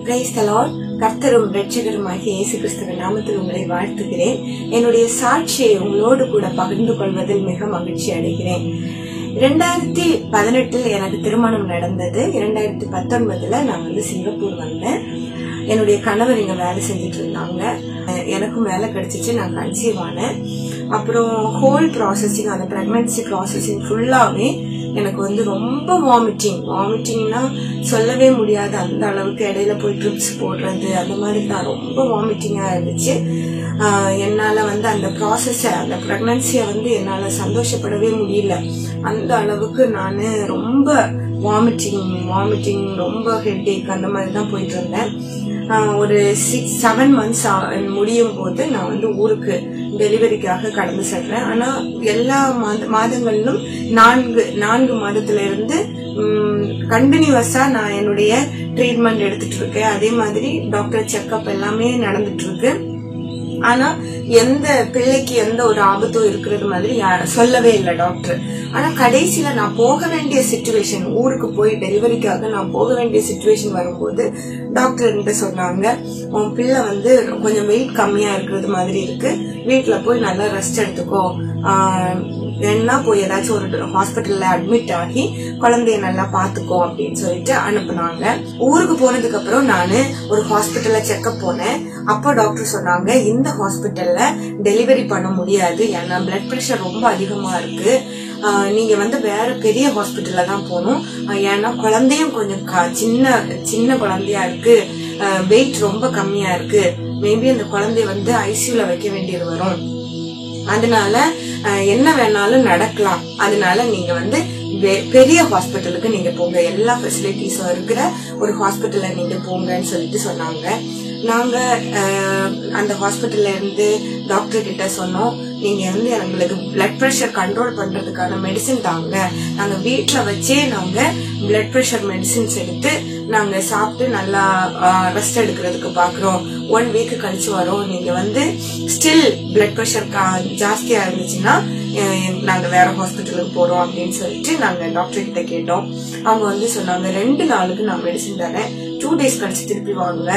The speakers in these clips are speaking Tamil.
Praise the Lord. கர்த்தரும் இரட்சகருமாகிய இயேசு கிறிஸ்துவின் நாமத்தில் உங்களை வாழ்த்துகிறேன். என்னுடைய சாட்சியை உங்களோடு கூட பகிர்ந்து கொள்வதில் மிக மகிழ்ச்சி அடைகிறேன். 2018 எனக்கு திருமணம் நடந்தது. 2019 நான் சிங்கப்பூர் வந்தேன். என்னுடைய கணவர் இங்க வேலை செஞ்சுட்டு இருந்தாங்க. எனக்கும் வேலை கிடைச்சிச்சு. நான் கன்சீவ் ஆனேன். அப்புறம் ஹோல் ப்ராசஸிங், அந்த பிரெக்னன்சி ப்ராசஸிங் ஃபுல்லாவே எனக்கு ரொம்ப வாமிட்டிங்னா சொல்லவே முடியாது. அந்த அளவுக்கு இடையில போய் ட்ரிப்ஸ் போடுறது அந்த மாதிரி தான் ரொம்ப வாமிட்டிங்கா இருந்துச்சு. என்னால அந்த ப்ராசஸ, அந்த பிரெக்னன்சிய என்னால சந்தோஷப்படவே முடியல. அந்த அளவுக்கு நானு ரொம்ப வாமிட்டிங், ரொம்ப ஹெட்டேக் அந்த மாதிரி தான் போயிட்டு இருந்தேன். ஒரு 6-7 months முடியும் போது நான் ஊருக்கு டெலிவரிக்காக கடந்து செல்றேன். ஆனா எல்லா மாதங்களிலும் 4 மாதத்துல இருந்து கண்டினியூஸா நான் என்னுடைய ட்ரீட்மெண்ட் எடுத்துட்டு இருக்கேன். அதே மாதிரி டாக்டர் செக்அப் எல்லாமே நடந்துட்டு இருக்கு. ஆனா எந்த பிள்ளைக்கு எந்த ஒரு ஆபத்தும் இருக்கிறது மாதிரி சொல்லவே இல்லை டாக்டர். ஆனா கடைசியில நான் போக வேண்டிய சிச்சுவேஷன், ஊருக்கு போய் டெலிவரிக்காக நான் போக வேண்டிய சிச்சுவேஷன் வரும்போது டாக்டர் என்கிட்ட சொன்னாங்க, உன் பிள்ளை கொஞ்சம் வெயிட் கம்மியா இருக்கிறது மாதிரி இருக்கு, வீட்டுல போய் நல்லா ரெஸ்ட் எடுத்துக்கோ, வேணா போய் ஏதாச்சும் ஒரு ஹாஸ்பிட்டல்ல அட்மிட் ஆகி குழந்தைய நல்லா பாத்துக்கோ அப்படின்னு சொல்லிட்டு அனுப்புனாங்க. ஊருக்கு போனதுக்கு அப்புறம் நானு ஒரு ஹாஸ்பிட்டல்ல செக்அப் போனேன். அப்போ டாக்டர் சொன்னாங்க, இந்த ஹாஸ்பிட்டல்ல டெலிவரி பண்ண முடியாது, ஏன்னா பிளட் பிரஷர் ரொம்ப அதிகமா இருக்கு, நீங்க வேற பெரிய ஹாஸ்பிட்டல்ல தான் போகணும், ஏன்னா குழந்தையும் கொஞ்சம் சின்ன குழந்தையா இருக்கு, வெயிட் ரொம்ப கம்மியா இருக்கு, மேபி அந்த குழந்தைய ஐசியூல வைக்க வேண்டியது வரும், அதனால என்ன வேணாலும் நடக்கலாம், அதனால நீங்க பெரிய ஹாஸ்பிட்டலுக்கு நீங்க போங்க, எல்லா ஃபெசிலிட்டிஸும் இருக்கிற ஒரு ஹாஸ்பிட்டல்ல நீங்க போங்கன்னு சொல்லிட்டு சொன்னாங்க. நாங்க அந்த ஹாஸ்பிட்டல்ல இருந்து டாக்டர் கிட்ட சொன்னோம், நீங்க எங்களுக்கு பிளட் பிரஷர் கண்ட்ரோல் பண்றதுக்கான மெடிசின் தாங்க, நாங்க வீட்டுல வச்சே நாங்க பிளட் பிரஷர் மெடிசின்ஸ் எடுத்து நாங்க சாப்பிட்டு நல்லா ரெஸ்ட் எடுக்கிறதுக்கு பாக்குறோம், 1 week கழிச்சு வரோம், நீங்க ஸ்டில் பிளட் பிரஷர் ஜாஸ்தியா இருந்துச்சுன்னா நாங்க வேற ஹாஸ்பிட்டலுக்கு போறோம் அப்படின்னு சொல்லிட்டு நாங்க டாக்டர் கிட்ட கேட்டோம். அவங்க சொன்னாங்க, 2 நாளுக்கு நான் மெடிசின் தரேன், 2 days கழிச்சு திருப்பி வாங்க,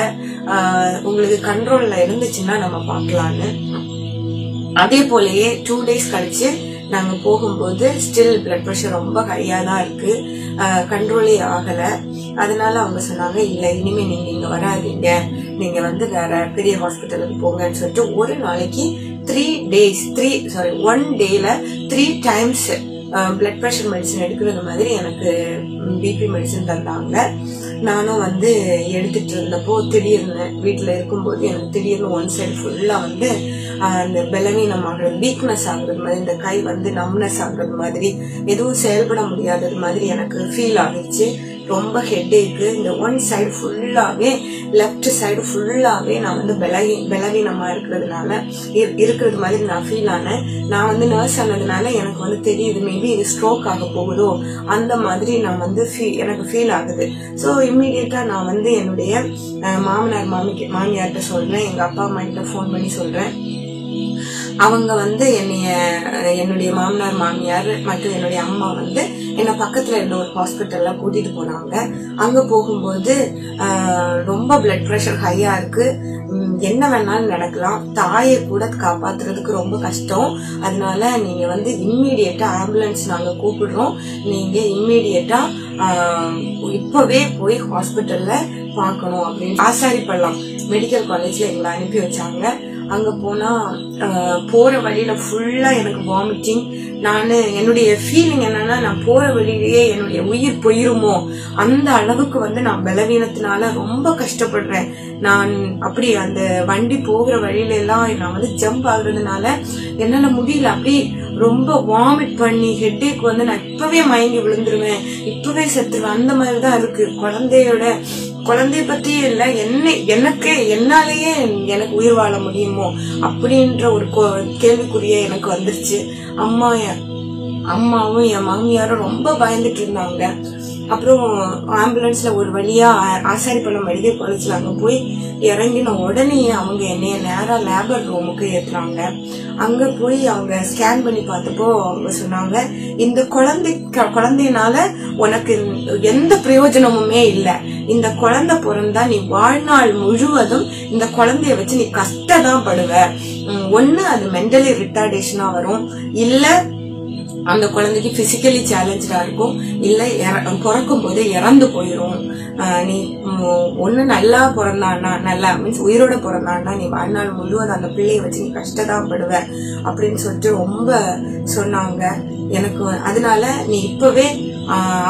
உங்களுக்கு கண்ட்ரோல்ல இருந்துச்சுன்னா நம்ம பாக்கலான்னு. அதே போலயே 2 days கழிச்சு நாங்க போகும்போது ஸ்டில் பிளட் பிரஷர் ரொம்ப ஹையா தான் இருக்கு, கண்ட்ரோலே ஆகல. அதனால அவங்க சொன்னாங்க, இல்ல இனிமே நீங்க இங்க வராதீங்க, நீங்க வேற பெரிய ஹாஸ்பிட்டலுக்கு போங்கன்னு சொல்லிட்டு ஒரு நாளைக்கு 1 dayல 3 times பிளட் பிரஷர் மெடிசன் எடுக்கிறது மாதிரி எனக்கு பிபி மெடிசன் தந்தாங்க. நானும் எடுத்துட்டு இருந்தப்போ திடீர்னு வீட்டுல இருக்கும்போது எனக்கு திடீர்னு ஒன் சைடு ஃபுல்லா அந்த பலவீனம் ஆகுறது, வீக்னஸ் ஆகுறது மாதிரி, இந்த கை நம்னஸ் ஆகுறது மாதிரி, எதுவும் செயல்பட முடியாதது மாதிரி எனக்கு ஃபீல் ஆகிடுச்சு. ரொம்ப ஹெட்டேக்கு, இந்த ஒன் சைடு ஃபுல்லாவே, லெப்ட் சைடு ஃபுல்லாவே நான் பலவீனமா இருக்கிறது மாதிரி நான் ஃபீல் ஆனேன். நான் நர்ஸ் ஆனதுனால எனக்கு தெரியுது, மேபி இது ஸ்ட்ரோக் ஆக போகுதோ அந்த மாதிரி நான் எனக்கு ஃபீல் ஆகுது. ஸோ இம்மீடியட்டா நான் என்னுடைய மாமனார் மாமியார்கிட்ட சொல்றேன், எங்க அப்பா அம்மா கிட்ட போன் பண்ணி சொல்றேன். அவங்க என்னுடைய மாமனார் மாமியார் மற்றும் என்னுடைய அம்மா என்ன பக்கத்துல இருந்த ஒரு ஹாஸ்பிட்டல்ல கூட்டிட்டு போனாங்க. அங்க போகும்போது ரொம்ப பிளட் பிரஷர் ஹையா இருக்கு, என்ன வேணாலும் நடக்கலாம், தாயை கூட காப்பாத்துறதுக்கு ரொம்ப கஷ்டம், அதனால நீங்க இம்மீடியட்டா ஆம்புலன்ஸ் நாங்க கூப்பிடுறோம், நீங்க இம்மீடியட்டா இப்பவே போய் ஹாஸ்பிட்டல்ல பாக்கணும் அப்படின்னு ஆசாரிப்பள்ளம் மெடிக்கல் காலேஜ்ல எங்களை அனுப்பி வச்சாங்க. அங்க போனா போற வழியில ஃபுல்லா எனக்கு வாமிட்டிங். என்னுடைய ஃபீலிங் என்னன்னா, நான் போற வழியிலேயே என்னுடைய உயிர் போயிருமோ அந்த அளவுக்கு நான் பலவீனத்தினால ரொம்ப கஷ்டப்படுறேன். நான் அப்படி அந்த வண்டி போகிற வழியில எல்லாம் நான் ஜம்ப் ஆகுறதுனால என்னால முடியல, அப்படி ரொம்ப வாமிட் பண்ணி ஹெட்டேக் நான் இப்பவே மயங்கி விழுந்துருவேன், இப்பவே செத்துருவேன், அந்த மாதிரிதான் இருக்கு. குழந்தைய பத்தியே இல்ல, என்னாலேயே எனக்கு உயிர் வாழ முடியுமோ அப்படின்ற ஒரு கேள்விக்குரிய எனக்கு வந்துருச்சு. அம்மாவும் என் மாமியாரும் ரொம்ப பயந்துட்டு இருந்தாங்க. அப்புறம் ஆம்புலன்ஸ்ல ஒரு வழியா ஆசாரிப்பள்ளம் மெடிக்கல் காலேஜ்ல அங்க போய் இறங்கின உடனே அவங்க என்னைய நேரா லேபர் ரூமுக்கு ஏத்துறாங்க. அங்க போய் அவங்க ஸ்கேன் பண்ணி பார்த்தப்போ அவங்க சொன்னாங்க, இந்த குழந்தைனால உனக்கு எந்த பிரயோஜனமுமே இல்ல, இந்த குழந்தை பிறந்தா நீ வாழ்நாள் முழுவதும் இந்த குழந்தைய வச்சு நீ கஷ்டதான் படுவ. ஒண்ணு அது மென்டலி ரிட்டார்டேஷனா வரும், இல்ல அந்த குழந்தைக்கு பிசிக்கலி சேலஞ்சா இருக்கும், இல்ல பிறக்கும் போதே இறந்து போயிரும். நீ ஒண்ணு நல்லா பிறந்தான்னா, நல்லா மீன்ஸ் உயிரோட பிறந்தான்னா நீ வாழ்நாள் முழுவதும் அந்த பிள்ளைய வச்சு நீ கஷ்டதான் படுவ அப்படின்னு சொல்லிட்டு ரொம்ப சொன்னாங்க எனக்கு. அதனால நீ இப்பவே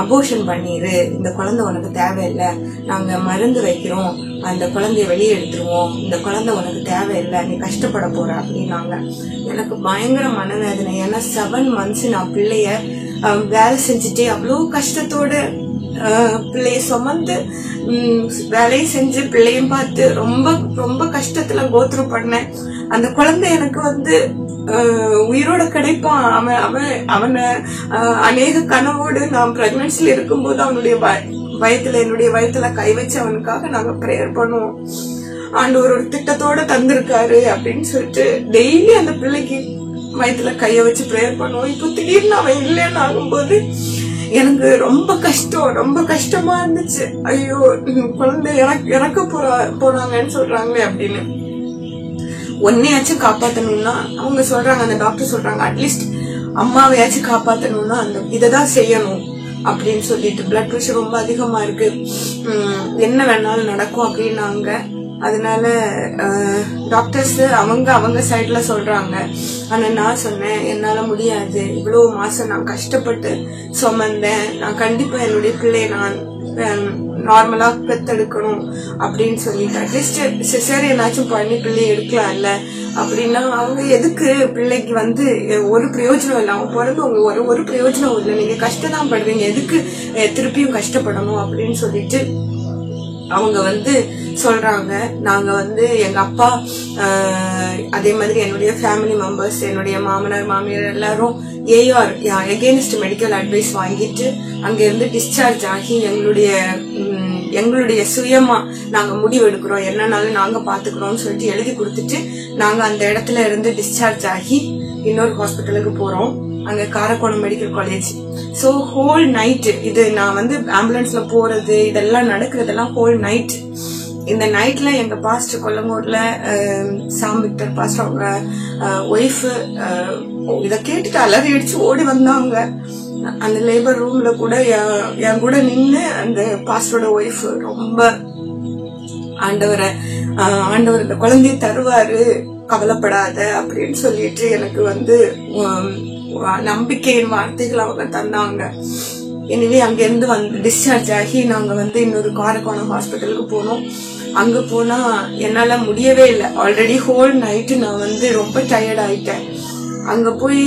அபோர்ஷன் பண்ணிரு, இந்த குழந்தை உனக்கு தேவையில்லை, நாங்க மருந்து வைக்கிறோம், அந்த குழந்தைய வெளியே எடுத்துருவோம், இந்த குழந்தை உனக்கு தேவையில்லை, நீ கஷ்டப்பட போற அப்படின்னாங்க. எனக்கு பயங்கர மனவேதனை. ஏன்னா 7 months நான் பிள்ளைய வேலை செஞ்சுட்டே அவ்வளோ கஷ்டத்தோட பிள்ளைய சுமந்து வேலையும் செஞ்சு பிள்ளையும் பார்த்து ரொம்ப ரொம்ப கஷ்டத்துல கோத்ரூ பண்ணேன். அந்த குழந்தை எனக்கு வந்து உயிரோட கிடைப்பான், அவனை அநேக கனவோடு நான் பிரெக்னன்சில இருக்கும்போது அவனுடைய என்னுடைய வயத்துல கை வச்சு அவனுக்காக நாங்க பிரேயர் பண்ணுவோம். ஆண்டவர் ஒரு திட்டத்தோட தந்திருக்காரு அப்படின்னு சொல்லிட்டு டெய்லி அந்த பிள்ளைக்கு வயத்துல கைய வச்சு பிரேயர் பண்ணுவோம். இப்போ திடீர்னு அவன் இல்லைன்னு ஆகும்போது எனக்கு ரொம்ப கஷ்டம், ரொம்ப கஷ்டமா இருந்துச்சு. ஐயோ குழந்தை இறக்க போறாங்கன்னு சொல்றாங்களே அப்படின்னு. ஒன்னையாச்சும் காப்பாத்தணும்னா அவங்க சொல்றாங்க, அந்த டாக்டர் சொல்றாங்க, அட்லீஸ்ட் அம்மாவையாச்சும் காப்பாத்தணும்னா அந்த இததான் செய்யணும் அப்படின்னு சொல்லிட்டு. பிளட் பிரஷர் ரொம்ப அதிகமா இருக்கு, என்ன வேணாலும் நடக்கும் அப்படின்னாங்க. அதனால டாக்டர்ஸ் அவங்க சைட்ல சொல்றாங்க. ஆனா நான் சொன்னேன், என்னால முடியாது, இவ்வளவு மாசம் நான் கஷ்டப்பட்டு சுமந்தேன், நான் கண்டிப்பா என்னுடைய பிள்ளைய நான் நார்மலா பெத்தெடுக்கணும் அப்படின்னு சொல்லிட்டு அட்லீஸ்ட் சிசேரியனாச்சும் பண்ணி பிள்ளைய எடுக்கலாம் இல்ல அப்படின்னா. அவங்க எதுக்கு பிள்ளைக்கு வந்து ஒரு பிரயோஜனம் இல்லை, அவங்க பிறந்து உங்க ஒரு பிரயோஜனம் இல்லை, நீங்க கஷ்டம் படுவீங்க, எதுக்கு திருப்பியும் கஷ்டப்படணும் அப்படின்னு சொல்லிட்டு அவங்க வந்து சொல்றாங்க. நாங்க வந்து எங்க அப்பா அதே மாதிரி என்னுடைய ஃபேமிலி மெம்பர்ஸ், என்னுடைய மாமனார் மாமியார் எல்லாரும் AR எகெயின்ஸ்ட் மெடிக்கல் அட்வைஸ் வாங்கிட்டு அங்க இருந்து டிஸ்சார்ஜ் ஆகி எங்களுடைய சுயமா நாங்க முடிவு எடுக்கிறோம், என்னன்னாலும் நாங்க பாத்துக்கிறோம்னு சொல்லிட்டு எழுதி கொடுத்துட்டு நாங்க அந்த இடத்துல இருந்து டிஸ்சார்ஜ் ஆகி இன்னொரு ஹாஸ்பிட்டலுக்கு போறோம், அங்க Karakonam medical college. So whole night இது நான் வந்து ஆம்புலன்ஸ்ல போறது இதெல்லாம் நடக்கிறதெல்லாம் ஹோல் நைட். இந்த நைட்ல எங்க பாஸ்டர் கொல்லங்கோட்ல சாம் விக்டர் பாஸ்டர் அவங்க ஒய்ஃப் இத கேட்டுட்டு அலறி அடிச்சு ஓடி வந்தாங்க. அந்த லேபர் ரூம்ல கூட என் கூட நின்னு அந்த பாஸ்டரோட ஒய்ஃப் ரொம்ப ஆண்டவர் இந்த குழந்தைய தருவாரு, கவலைப்படாத அப்படின்னு சொல்லிட்டு எனக்கு வந்து நம்பிக்கையின் வார்த்தைகள் அவங்க தந்தாங்க. எனவே அங்க இருந்து வந்து டிஸ்சார்ஜ் ஆகி நாங்க வந்து இன்னொரு காரக்கோணம் ஹாஸ்பிட்டலுக்கு போனோம். அங்க போனா என்னால முடியவே இல்லை. ஆல்ரெடி ஹோல் நைட்டு நான் வந்து ரொம்ப டயர்ட் ஆயிட்டேன். அங்க போய்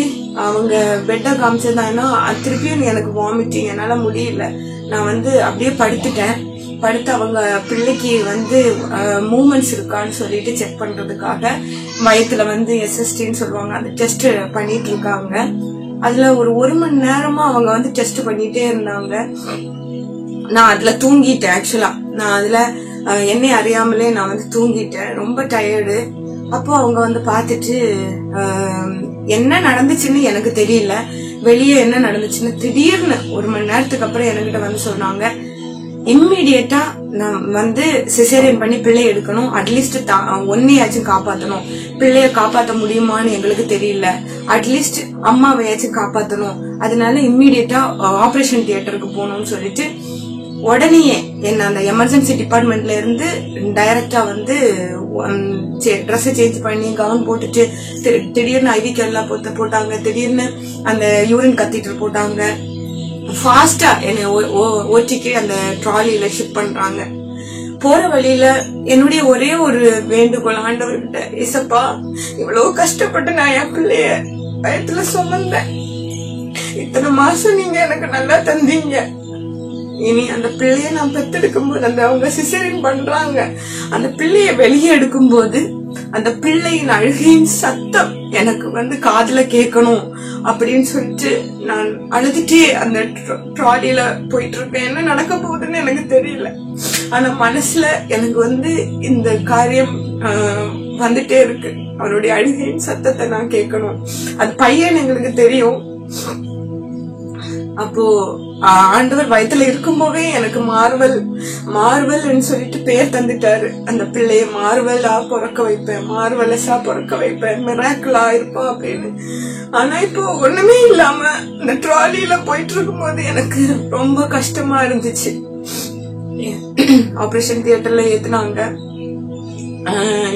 அவங்க பெட்டை காமிச்சிருந்தாங்கன்னா திருப்பியும் எனக்கு வாமிட்டிங், என்னால முடியல. நான் வந்து அப்படியே படுத்துட்டேன். படுத்து அவங்க பிள்ளைக்கு வந்து மூமெண்ட்ஸ் இருக்கான்னு சொல்லிட்டு செக் பண்றதுக்காக வயத்துல வந்து SSTன்னு சொல்லுவாங்க, அந்த டெஸ்ட் பண்ணிட்டு இருக்காங்க. அதுல ஒரு மணி நேரமா அவங்க வந்து டெஸ்ட் பண்ணிட்டே இருந்தாங்க. நான் அதுல தூங்கிட்டேன். ஆக்சுவலா நான் அதுல என்னை அறியாமலே நான் வந்து தூங்கிட்டேன், ரொம்ப டயர்டு. அப்போ அவங்க வந்து பாத்துட்டு என்ன நடந்துச்சுன்னு எனக்கு தெரியல, வெளியே என்ன நடந்துச்சுன்னு திடீர்னு 1 மணி நேரத்துக்கு அப்புறம் என்கிட்ட வந்து சொன்னாங்க, இம்மிடியட்டா நான் வந்து சிசேரியன் பண்ணி பிள்ளைய எடுக்கணும், அட்லீஸ்ட் ஒன்னையாச்சும் காப்பாத்தணும், பிள்ளைய காப்பாத்த முடியுமான்னு எங்களுக்கு தெரியல, அட்லீஸ்ட் அம்மாவையாச்சும் காப்பாத்தணும், அதனால இம்மிடியட்டா ஆபரேஷன் தியேட்டருக்கு போகணும்னு சொல்லிட்டு உடனே என்ன அந்த எமர்ஜென்சி டிபார்ட்மெண்ட்ல இருந்து டைரக்டா வந்து ட்ரெஸ் சேஞ்ச் பண்ணி கவுன் போட்டுட்டு திடீர்னு ஐவிக்கு எல்லாம் போட்டாங்க, திடீர்னு அந்த யூரின் கத்தீட்டர் போட்டாங்க, ஃபாஸ்டா என்ன ஓட்டிக்கு அந்த ட்ராலியில ஷிப் பண்றாங்க. போற வழியில என்னுடைய ஒரே ஒரு வேண்டுகோள் ஆண்டவர்கிட்ட, இசப்பா இவ்வளவு கஷ்டப்பட்டு நான் என் பிள்ளைய வயத்துல சுமந்தேன், இத்தனை மாசம் நீங்க எனக்கு நல்லா தந்தீங்க, இனி அந்த பிள்ளைய நான் பெத்தெடுக்கும் போது அந்த அவங்க சிசேரியன் பண்றாங்க, அந்த பிள்ளைய வெளியே எடுக்கும் போது அந்த பிள்ளையின் அழுகையின் சத்தம் எனக்கு வந்து காதுல கேட்கணும் அப்படின்னு சொல்லிட்டு நான் அழுதுட்டே அந்த ட்ராலியில போயிட்டு இருக்கேன். என்ன நடக்க போகுதுன்னு எனக்கு தெரியல, ஆனா மனசுல எனக்கு வந்து இந்த காரியம் வந்துட்டே இருக்கு, அவருடைய அழுகையின் சத்தத்தை நான் கேட்கணும். அது பையன் எங்களுக்கு தெரியும். அப்போ ஆண்டவர் வயித்துல இருக்கும்போதே எனக்கு மார்வல்னு சொல்லிட்டு பேர் தந்துட்டாரு. அந்த பிள்ளைய மார்வலா பிறக்க வைப்பேன், மார்வலஸா பிறக்க வைப்பேன், மிராக்கிளா இருப்போம் அப்படின்னு. ஆனா இப்போ ஒண்ணுமே இல்லாம இந்த ட்ராலியில போயிட்டு இருக்கும் போது எனக்கு ரொம்ப கஷ்டமா இருந்துச்சு. ஆபரேஷன் தியேட்டர்ல ஏத்துனாங்க,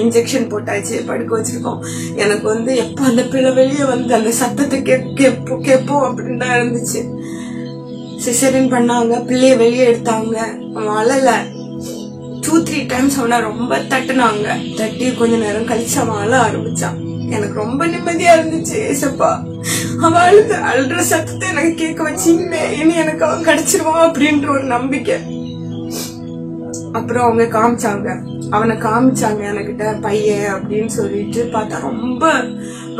இன்ஜெக்ஷன் போட்டாச்சு, படுக்க வச்சிருக்கோம். எனக்கு வந்து எப்ப அந்த பிள்ளை வெளியே வந்து அந்த சத்தத்தை கேட்போம் அப்படின்னு தான் இருந்துச்சு. சிசரின் பண்ணாங்க, பிள்ளைய வெளியே எடுத்தாங்க. அழல 2-3 டைம்ஸ் அவனை ரொம்ப தட்டுனாங்க. தட்டி கொஞ்ச நேரம் கழிச்சு அவன் அழ ஆரம்பிச்சான். எனக்கு ரொம்ப நிம்மதியா இருந்துச்சு. ஏசப்பா அவன் அழுற சத்தத்தை எனக்கு கேட்க வச்சீங்களே, இனி எனக்கு அவன் கிடைச்சிருவான் அப்படின்ற ஒரு நம்பிக்கை. அப்புறம் அவங்க அவனை காமிச்சாங்க என்கிட்ட பையன் அப்படின்னு சொல்லிட்டு. பார்த்தா ரொம்ப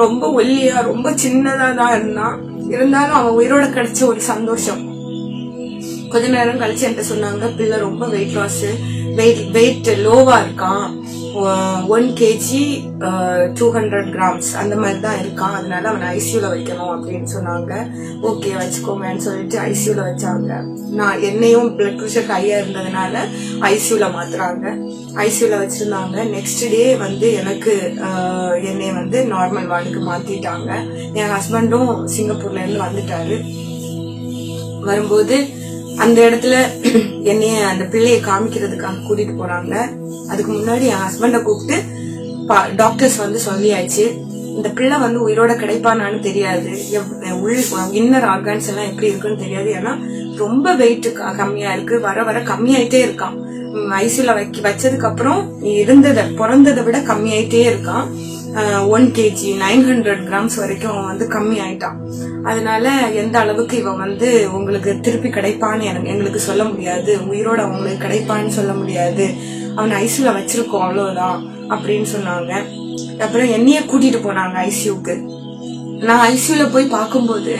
ரொம்ப ஒல்லியா ரொம்ப சின்னதா தான் இருந்தான். இருந்தாலும் அவன் உயிரோட கிடைச்ச ஒரு சந்தோஷம். கொஞ்ச நேரம் கழிச்சு என்கிட்ட சொன்னாங்க, பிள்ளை ரொம்ப வெயிட் லோவா இருக்கான், 1 kg 200 grams அந்த மாதிரி தான் இருக்கான், அதனால அவனை ஐசியூல வைக்கணும் அப்படின்னு சொன்னாங்க. ஓகே வச்சுக்கோங்கன்னு சொல்லிட்டு ஐசியூல வச்சாங்க. நான் என்னையும் பிளட் ப்ரெஷர் ஹையா இருந்ததுனால ஐசியூல மாத்துறாங்க. ஐசியூல வச்சிருந்தாங்க. நெக்ஸ்ட் டே வந்து எனக்கு என்னைய வந்து நார்மல் வார்டுக்கு மாத்திட்டாங்க. என் ஹஸ்பண்டும் சிங்கப்பூர்ல இருந்து வந்துட்டாரு. வரும்போது அந்த இடத்துல என்னைய அந்த பிள்ளைய காமிக்கிறதுக்காக கூட்டிட்டு போறாங்க. அதுக்கு முன்னாடி என் ஹஸ்பண்ட கூப்பிட்டு டாக்டர்ஸ் வந்து சொல்லியாச்சு, இந்த பிள்ளை வந்து உயிரோட கிடைப்பானான்னு தெரியாது, இன்னர் ஆர்கான்ஸ் எல்லாம் எப்படி இருக்குன்னு தெரியாது, ஏன்னா ரொம்ப வெயிட் கம்மியா இருக்கு, வர வர கம்மியாயிட்டே இருக்கான். ஐசியூல வச்சதுக்கு அப்புறம் பிறந்ததை விட கம்மியாயிட்டே இருக்கான். 1 kg 900 grams வரைக்கும் அவன் வந்து கம்மி ஆயிட்டான். அதனால எந்த அளவுக்கு இவன் வந்து உங்களுக்கு திருப்பி கிடைப்பான்னு எங்களுக்கு சொல்ல முடியாது, உயிரோட அவங்களுக்கு கிடைப்பான்னு சொல்ல முடியாது, அவன் ஐசியூல வச்சிருக்கோம் அவ்வளவுதான் அப்படின்னு சொன்னாங்க. அப்புறம் என்னைய கூட்டிட்டு போனாங்க ஐசியூக்கு. நான் ஐசியூல போய் பார்க்கும்போது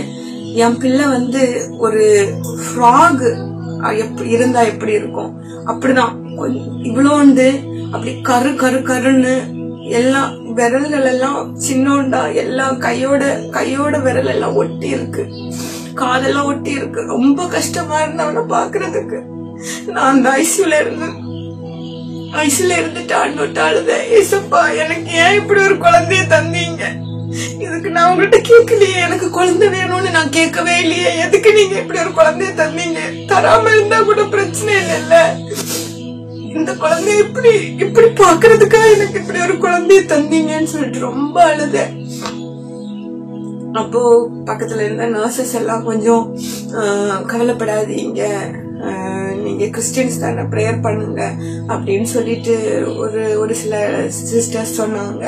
என் பிள்ளை வந்து ஒரு ஃப்ராக் இருந்தா எப்படி இருக்கும் அப்படிதான், இவ்வளோண்டு அப்படி கருன்னு எல்லாம் விரல்கள் எல்லாம் சின்னோண்டா, எல்லாம் கையோட விரல் எல்லாம் ஒட்டி இருக்கு, காதெல்லாம் ஒட்டி இருக்கு. ரொம்ப கஷ்டமா இருந்தவனை பாக்குறதுக்கு. நான் அந்த ஐசியூல இருந்துட்டு அழுத, ஏசப்பா எனக்கு ஏன் இப்படி ஒரு குழந்தைய தந்தீங்க, இதுக்கு நான் உங்கள்கிட்ட கேட்கலையே, எனக்கு குழந்தை வேணும்னு நான் கேட்கவே இல்லையே, எதுக்கு நீங்க இப்படி ஒரு குழந்தைய தந்தீங்க, தராம இருந்தா கூட பிரச்சனை இல்லைல்ல, இந்த குழந்தைய இப்படி பாக்குறதுக்கா எனக்கு இப்படி ஒரு குழந்தைய தந்தீங்கன்னு சொல்லிட்டு ரொம்ப அழுத. அப்போ பக்கத்துல இருந்த நர்சஸ் எல்லாம் கொஞ்சம் கவலைப்படாதீங்க, நீங்க கிறிஸ்டியன்ஸ் தானே, பிரேயர் பண்ணுங்க அப்படின்னு சொல்லிட்டு ஒரு சில சிஸ்டர்ஸ் சொன்னாங்க.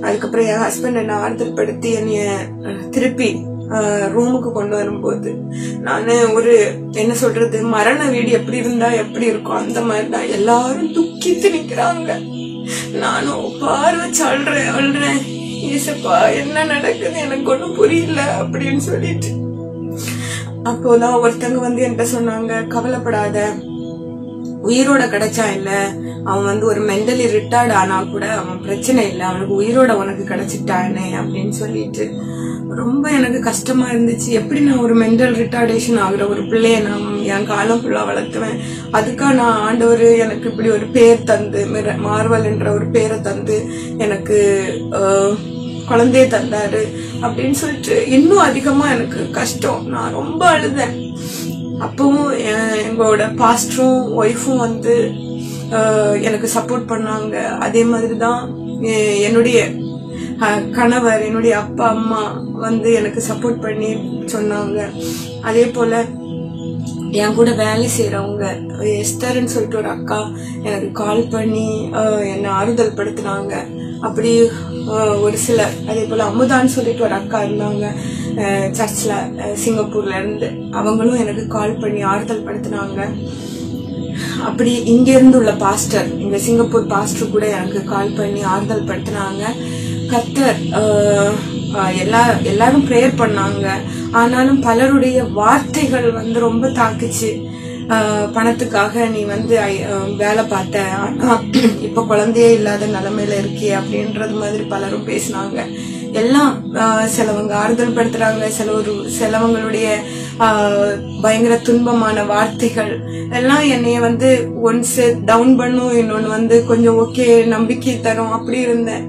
அதுக்கப்புறம் என் ஹஸ்பண்ட் என்ன ஆறுதல் படுத்தி என்னைய திருப்பி ரூமுக்கு கொண்டு வரும்போது நானு என்ன சொல்றது, மரண வீடு எப்படி இருந்தா எப்படி இருக்கும் அந்த மாதிரிதான் எல்லாரும் துக்கித்து நிக்கிறாங்க. நானும் பார்வச்சு அழுறேன், ஏசப்பா என்ன நடக்குது எனக்கு ஒண்ணும் புரியல அப்படின்னு சொல்லிட்டு. அப்போதான் ஒருத்தங்க வந்து என்கிட்ட சொன்னாங்க, கவலைப்படாத, உயிரோட கிடைச்சா இல்ல, அவன் வந்து ஒரு மென்டலி ரிட்டார்ட் ஆனா கூட அவன் பிரச்சனை இல்லை, அவனுக்கு உயிரோட உனக்கு கிடைச்சிட்டானே அப்படின்னு சொல்லிட்டு. ரொம்ப எனக்கு கஷ்டமா இருந்துச்சு. எப்படி நான் ஒரு மென்டல் ரிட்டார்டேஷன் ஆகுற ஒரு பிள்ளைய நான் என் காலம் ஃபுல்லா வளர்த்துவேன், அதுக்கா நான் ஆண்டவர் எனக்கு இப்படி ஒரு பேர் தந்து, மார்வல் என்ற ஒரு பேரை தந்து எனக்கு குழந்தைய தந்தாரு அப்படின்னு சொல்லிட்டு இன்னும் அதிகமா எனக்கு கஷ்டம். நான் ரொம்ப அழுதேன். அப்பவும் எங்களோட பாஸ்டரும் ஒய்ஃபும் வந்து எனக்கு சப்போர்ட் பண்ணாங்க. அதே மாதிரிதான் என்னுடைய கணவர், என்னுடைய அப்பா அம்மா வந்து எனக்கு சப்போர்ட் பண்ணி சொன்னாங்க. அதே போல என் கூட வேலை செய்யறவங்க எஸ்தர்ன்னு சொல்லிட்டு ஒரு அக்கா எனக்கு கால் பண்ணி என்னை ஆறுதல் படுத்தினாங்க. அப்படி ஒரு சிலர், அதே போல அமுதான்னு சொல்லிட்டு ஒரு அக்கா இருந்தாங்க சர்ச்ல சிங்கப்பூர்ல இருந்து, அவங்களும் எனக்கு கால் பண்ணி ஆறுதல் படுத்தினாங்க. அப்படி இங்க இருந்து உள்ள பாஸ்டர், இங்க சிங்கப்பூர் பாஸ்டர் கூட எனக்கு கால் பண்ணி ஆறுதல் படுத்தினாங்க. கர்த்தர் எல்லாரும் பிரேயர் பண்ணாங்க. ஆனாலும் பலருடைய வார்த்தைகள் வந்து ரொம்ப தாக்குச்சு. பணத்துக்காக நீ வந்து வேலை பார்த்த, ஆனா இப்ப குழந்தையே இல்லாத நிலைமையில இருக்கியே அப்படின்றது மாதிரி பலரும் பேசினாங்க. எல்லாம் சிலவங்க ஆறுதல் படுத்துறாங்க, சிலவங்களுடைய பயங்கர துன்பமான வார்த்தைகள் எல்லாம் என்னைய ஒன்ஸ் டவுன் பண்ணும், இன்னொன்னு கொஞ்சம் ஓகே நம்பிக்கை தரும் அப்படி இருந்தேன்.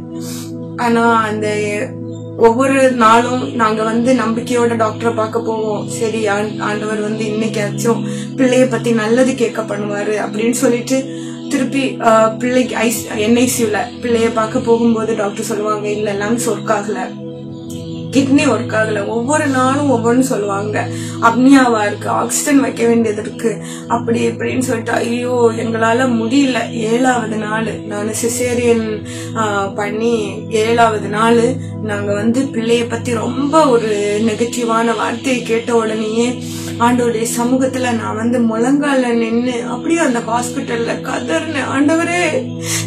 ஆனா அந்த ஒவ்வொரு நாளும் நாங்க நம்பிக்கையோட டாக்டரை பார்க்க போவோம். சரி, ஆண்டவர் இன்னைக்காச்சும் பிள்ளைய பத்தி நல்லது கேட்க பண்ணுவாரு அப்படின்னு சொல்லிட்டு திருப்பி பிள்ளைக்கு NICUல பிள்ளைய பார்க்க போகும்போது டாக்டர் சொல்லுவாங்க, இல்ல லங்ஸ் ஒர்க் ஆகல, கிட்னி ஒர்க் ஆகல. ஒவ்வொரு நாளும் ஒவ்வொன்னு சொல்லுவாங்க. அப்னியாவா இருக்கு, ஆக்சிஜன் வைக்க வேண்டியது இருக்கு, அப்படி இப்படின்னு சொல்லிட்டு ஐயோ எங்களால முடியல. 7வது நாள் நான் சிசேரியன் பண்ணி 7வது நாள் நாங்க பிள்ளைய பத்தி ரொம்ப ஒரு நெகட்டிவான வார்த்தையை கேட்ட உடனேயே ஆண்டவருடைய சமூகத்துல நான் முழங்கால நின்னு அப்படியே அந்த ஹாஸ்பிட்டல்ல கதறினேன். ஆண்டவரே,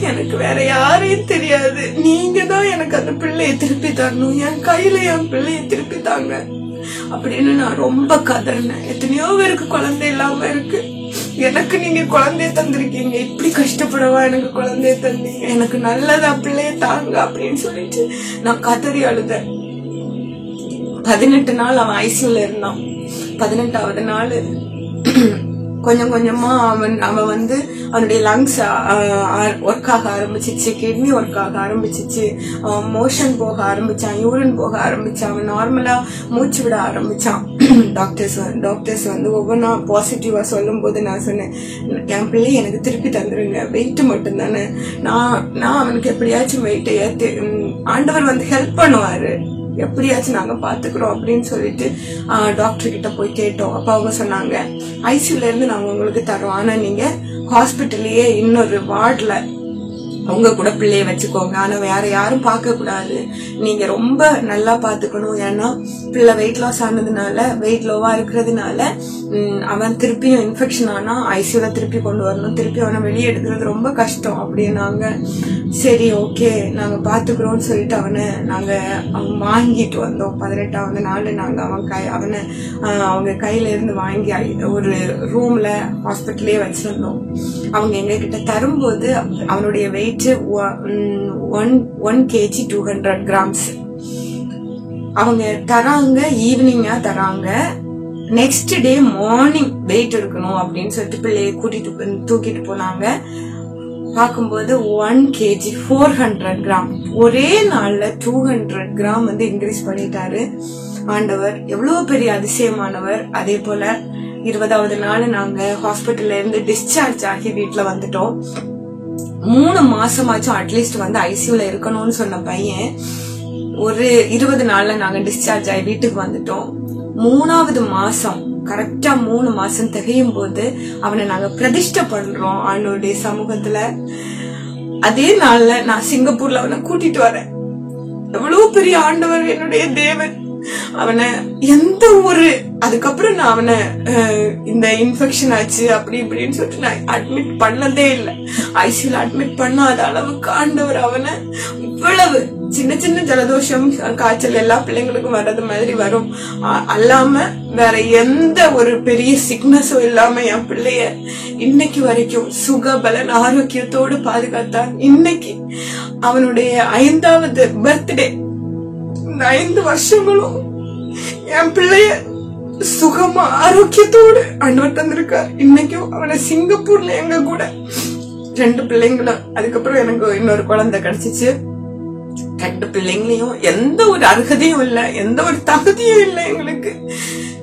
எனக்கு வேற யாரையும் தெரியாது, நீங்க தான் எனக்கு அந்த பிள்ளைய திருப்பி தரணும், என் கையில என் பிள்ளைய திருப்பி தாங்க அப்படின்னு நான் ரொம்ப கதறினேன். எத்தனையோ பேருக்கு குழந்தை இல்லாம இருக்கு, எனக்கு நீங்க குழந்தைய தந்திருக்கீங்க, இப்படி கஷ்டப்படவா எனக்கு குழந்தைய தந்தீங்க, எனக்கு நல்லதா பிள்ளைய தாங்க அப்படின்னு சொல்லிட்டு நான் கதறி அழுதேன். 18 நாள் அவன் ICUல இருந்தான். 18வது நாள் கொஞ்சம் கொஞ்சமா அவன் அவனுடைய லங்ஸ் ஒர்க் ஆக ஆரம்பிச்சிச்சு, கிட்னி ஒர்க் ஆக ஆரம்பிச்சிச்சு, அவன் மோஷன் போக ஆரம்பிச்சான், யூரின் போக ஆரம்பிச்சான், அவன் நார்மலா மூச்சு விட ஆரம்பிச்சான். டாக்டர்ஸ் ஒவ்வொன்னா பாசிட்டிவா சொல்லும் போது நான் சொன்னேன், என் பிள்ளை எனக்கு திருப்பி தந்துருங்க, வெயிட் மட்டும் தானே, நான் அவனுக்கு எப்படியாச்சும் வெயிட்டை ஏத்து ஆண்டவர் ஹெல்ப் பண்ணுவாரு, எப்படியாச்சும் நாங்க பாத்துக்கிறோம் அப்படின்னு சொல்லிட்டு டாக்டர் கிட்ட போய் கேட்டோம். அப்ப அவங்க சொன்னாங்க, ICUல இருந்து நாங்க உங்களுக்கு தரோம், ஆனா நீங்க ஹாஸ்பிட்டல்லயே இன்னொரு வார்டுல உங்க கூட பிள்ளைய வச்சுக்கோங்க, ஆனா வேற யாரும் பார்க்க கூடாது, நீங்க ரொம்ப நல்லா பாத்துக்கணும், ஏன்னா பிள்ளை வெயிட் லாஸ் ஆனதுனால, வெயிட் லோவா இருக்கிறதுனால அவன் திருப்பியும் இன்ஃபெக்ஷன் ஆனா ICUல திருப்பி கொண்டு வரணும், திருப்பி அவனை வெளியே எடுக்கிறது ரொம்ப கஷ்டம் அப்படின்னாங்க. சரி ஓகே நாங்க பாத்துக்கிறோம்னு சொல்லிட்டு அவன் வாங்கிட்டு வந்தோம். 18வது நாள் நாங்க அவனை அவங்க கையில இருந்து வாங்கி ஒரு ரூம்ல ஹாஸ்பிட்டலே வச்சிருந்தோம். அவங்க எங்க கிட்ட தரும்போது அவனுடைய வெயிட் 1 kg 200 grams. அவங்க தராங்க, ஈவினிங்கா தராங்க. நெக்ஸ்ட் டே மார்னிங் வெயிட் எடுக்கணும் அப்படின்னு சொல்லிட்டு பிள்ளைய தூக்கிட்டு போனாங்க. பார்க்கும்போது 1 kg 400 gram. ஒரே நாள்ல 200 gram இன்க்ரீஸ் பண்ணிட்டாரு ஆண்டவர். எவ்வளவு பெரிய அதிசயமானவர். அதே போல 20வது நாள் நாங்க ஹாஸ்பிட்டல்ல இருந்து டிஸ்சார்ஜ் ஆகி வீட்டுல வந்துட்டோம். 3 மாசமாச்சும் அட்லீஸ்ட் ICUல இருக்கணும்னு சொன்ன பையன் ஒரு 20 நாள்ல நாங்க டிஸ்சார்ஜ் ஆகி வீட்டுக்கு வந்துட்டோம். 3வது மாசம் கரெக்டா 3 மாசம் திகையும் போது அவனை நாங்க பிரதிஷ்டை பண்றோம் ஆண்டவருடைய சமூகத்துல. அதே நாள்ல நான் சிங்கப்பூர்ல அவனை கூட்டிட்டு வரேன். எவ்வளவு பெரிய ஆண்டவர் என்னுடைய தேவன். அவனை எந்த ஒரு அதுக்கப்புறம் நான் அவனை இந்த இன்ஃபெக்ஷன் ஆச்சு அப்படி இப்படின்னு சொல்லிட்டு நான் அட்மிட் பண்ணதே இல்லை. ICUல அட்மிட் பண்ணாத அளவுக்கு ஆண்டவர் அவனை இவ்வளவு சின்ன சின்ன ஜலதோஷம் காய்ச்சல் எல்லா பிள்ளைங்களுக்கும் வர்றது மாதிரி வரும் அல்லாம வேற எந்த ஒரு பெரிய சிக்னஸும் இல்லாம என் பிள்ளைய இன்னைக்கு வரைக்கும் சுகபலன் ஆரோக்கியத்தோடு பாதுகாத்தார். இன்னைக்கு அவனுடைய 5வது பர்த்டே. இந்த 5 வருஷங்களும் என் பிள்ளைய சுகமா ஆரோக்கியத்தோடு ஆண்டவர் தந்திருக்கார். இன்னைக்கும் அவனை சிங்கப்பூர்ல எங்க கூட 2 பிள்ளைங்களும், அதுக்கப்புறம் எனக்கு இன்னொரு குழந்தை கிடைச்சிச்சு. 2 பிள்ளைங்களையும் எந்த ஒரு அருகதையும் இல்ல, எந்த ஒரு தகுதியும் இல்லை எங்களுக்கு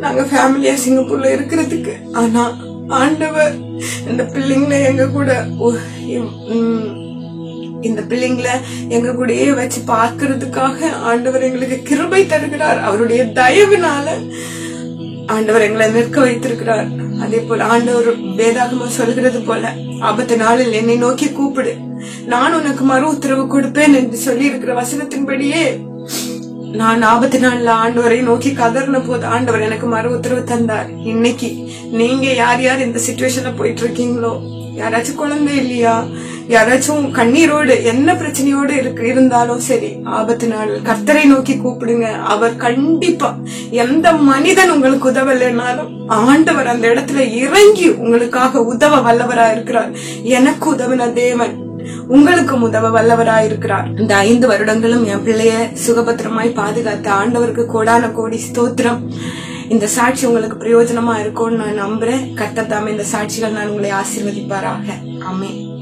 நாங்க ஃபேமிலியா சிங்கப்பூர்ல இருக்கிறதுக்கு. ஆனா ஆண்டவர் இந்த பிள்ளைங்களை எங்க கூட கூடயே வச்சு பார்க்கறதுக்காக ஆண்டவர் எங்களுக்கு கிருபை தருகிறார். அவருடைய தயவினால ஆண்டவர் எங்களை நிற்க வைத்திருக்கிறார். அதே போல ஆண்டவர் வேதாகமா சொல்கிறது போல, ஆபத்து நாளில் என்னை நோக்கி கூப்பிடு, நான் உனக்கு மறு உத்தரவு கொடுப்பேன் என்று சொல்லி இருக்கிற வசனத்தின்படியே நான் ஆபத்து நாள்ல ஆண்டவரை நோக்கி கதறின போது ஆண்டவர் எனக்கு மறு உத்தரவு தந்தார். இன்னைக்கு நீங்க யார் இந்த சிச்சுவேஷன்ல போயிட்டு இருக்கீங்களோ, யாராச்சும் குழந்தை இல்லையா, யாராச்சும் கண்ணீரோடு என்ன பிரச்சனையோடு இருந்தாலும் சரி, ஆபத்து நாள் கர்த்தரை நோக்கி கூப்பிடுங்க. அவர் கண்டிப்பா எந்த மனிதன் உங்களுக்கு உதவலைனாலும் ஆண்டவர் அந்த இடத்துல இறங்கி உங்களுக்காக உதவ வல்லவரா இருக்கிறார். எனக்கு உதவின தேவன் உங்களுக்கும் உதவ வல்லவரா இருக்கிறார். இந்த 5 வருடங்களும் என் பிள்ளைய சுகபத்திரமாய் பாதுகாத்த ஆண்டவருக்கு கோடான கோடி ஸ்தோத்திரம். இந்த சாட்சி உங்களுக்கு பிரயோஜனமா இருக்கும்னு நான் நம்புறேன். கர்த்தர் தாமே இந்த சாட்சிகள் நான் உங்களை ஆசீர்வதிப்பாராக. ஆமென்.